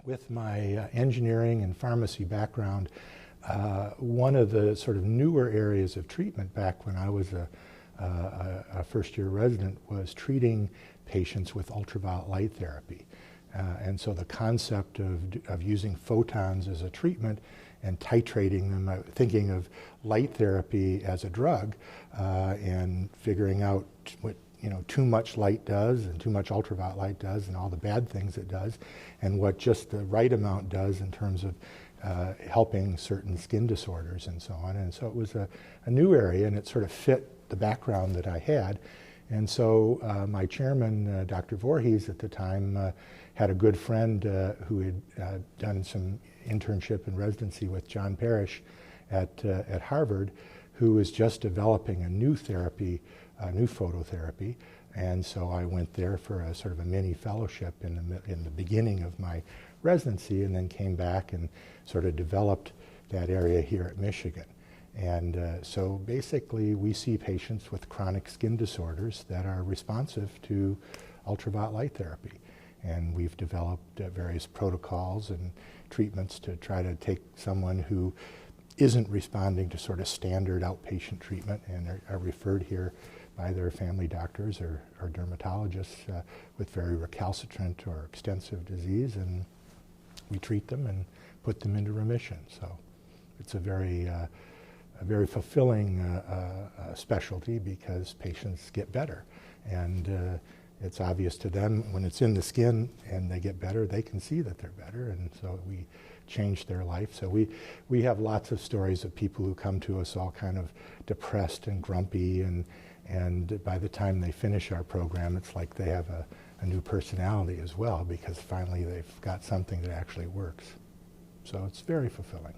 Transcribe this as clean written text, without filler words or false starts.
With my engineering and pharmacy background, one of the sort of newer areas of treatment back when I was a first-year resident was treating patients with ultraviolet light therapy. And so the concept of using photons as a treatment and titrating them, thinking of light therapy as a drug, and figuring out what too much light does and too much ultraviolet light does and all the bad things it does, and what just the right amount does in terms of helping certain skin disorders and so on. And so it was a new area, and it sort of fit the background that I had. And so my chairman, Dr. Voorhees at the time, had a good friend who had done some internship and residency with John Parrish at Harvard, who was just developing a new therapy, new phototherapy. And so I went there for a sort of a mini fellowship in the beginning of my residency, and then came back and sort of developed that area here at Michigan. And so basically we see patients with chronic skin disorders that are responsive to ultraviolet light therapy. And we've developed various protocols and treatments to try to take someone who isn't responding to sort of standard outpatient treatment and are referred here by their family doctors or dermatologists with very recalcitrant or extensive disease, and we treat them and put them into remission. So it's a very fulfilling specialty because patients get better, and it's obvious to them when it's in the skin and they get better, they can see that they're better, and so we change their life. So we have lots of stories of people who come to us all kind of depressed and grumpy, and by the time they finish our program, it's like they have a new personality as well, because finally they've got something that actually works. So it's very fulfilling.